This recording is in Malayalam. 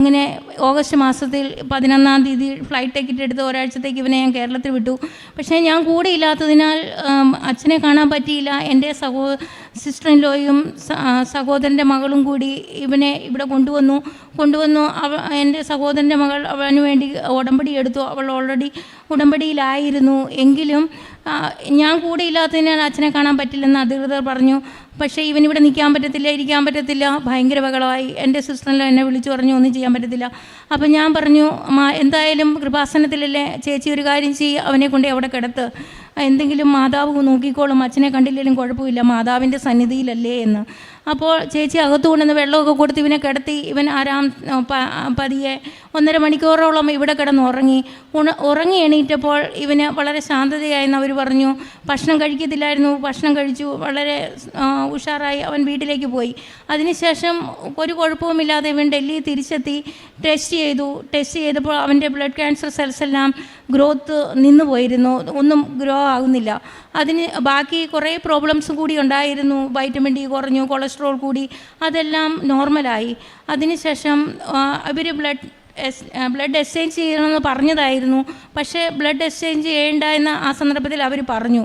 ഇങ്ങനെ ഓഗസ്റ്റ് മാസത്തിൽ 11-ാം തീയതി ഫ്ലൈറ്റ് ടിക്കറ്റ് എടുത്ത് ഒരാഴ്ചത്തേക്ക് ഇവനെ ഞാൻ കേരളത്തിൽ വിട്ടു. പക്ഷേ ഞാൻ കൂടെ ഇല്ലാത്തതിനാൽ അച്ഛനെ കാണാൻ പറ്റിയില്ല. എൻ്റെ സിസ്റ്റർ ഇൻ ലോയും സഹോദരൻ്റെ മകളും കൂടി ഇവനെ ഇവിടെ കൊണ്ടുവന്നു. എൻ്റെ സഹോദരൻ്റെ മകൾ അവന് വേണ്ടി ഉടമ്പടി എടുത്തു. അവൾ ഓൾറെഡി ഉടമ്പടിയിലായിരുന്നു. എങ്കിലും ഞാൻ കൂടെ ഇല്ലാത്തതിനാൽ അച്ഛനെ കാണാൻ പറ്റില്ലെന്ന് അധികൃതർ പറഞ്ഞു. പക്ഷേ ഇവനിവിടെ നിൽക്കാൻ പറ്റത്തില്ല, ഇരിക്കാൻ പറ്റത്തില്ല, ഭയങ്കര ബഹളമായി. എൻ്റെ സിസ്റ്ററിൽ എന്നെ വിളിച്ചു പറഞ്ഞു ഒന്നും ചെയ്യാൻ പറ്റത്തില്ല. അപ്പം ഞാൻ പറഞ്ഞു, എന്തായാലും കൃപാസനത്തിലല്ലേ ചേച്ചി, ഒരു കാര്യം ചെയ്യ്, അവനെ കൊണ്ട് അവിടെ കിടത്ത്, എന്തെങ്കിലും മാതാവ് നോക്കിക്കോളും, അച്ഛനെ കണ്ടില്ലെങ്കിലും കുഴപ്പമില്ല, മാതാവിൻ്റെ സന്നിധിയിലല്ലേ എന്ന്. അപ്പോൾ ചേച്ചി അകത്തു കൊണ്ടുവന്ന് വെള്ളമൊക്കെ കൊടുത്ത് ഇവനെ കിടത്തി. ഇവൻ പതിയെ 1.5 മണിക്കൂറോളം ഇവിടെ കിടന്ന് ഉറങ്ങി എണീറ്റപ്പോൾ ഇവന് വളരെ ശാന്തതയായെന്ന് അവർ പറഞ്ഞു. ഭക്ഷണം കഴിക്കത്തില്ലായിരുന്നു, ഭക്ഷണം കഴിച്ചു, വളരെ ഉഷാറായി അവൻ വീട്ടിലേക്ക് പോയി. അതിനുശേഷം ഒരു കുഴപ്പവുമില്ലാതെ ഇവൻ ഡൽഹി തിരിച്ചെത്തി. ടെസ്റ്റ് ചെയ്തപ്പോൾ അവൻ്റെ ബ്ലഡ് ക്യാൻസർ സെൽസ് എല്ലാം ഗ്രോത്ത് നിന്നു പോയിരുന്നു, ഒന്നും ഗ്രോ ആകുന്നില്ല. അതിന് ബാക്കി കുറേ പ്രോബ്ലംസ് കൂടി ഉണ്ടായിരുന്നു. വൈറ്റമിൻ ഡി കുറഞ്ഞു, കൊളസ്ട്രോൾ കൂടി, അതെല്ലാം നോർമലായി. അതിനുശേഷം അവർ ബ്ലഡ് എക്സ്ചേഞ്ച് ചെയ്യണമെന്ന് പറഞ്ഞതായിരുന്നു. പക്ഷേ ബ്ലഡ് എക്സ്ചേഞ്ച് ചെയ്യേണ്ട എന്ന് ആ സന്ദർഭത്തിൽ അവർ പറഞ്ഞു.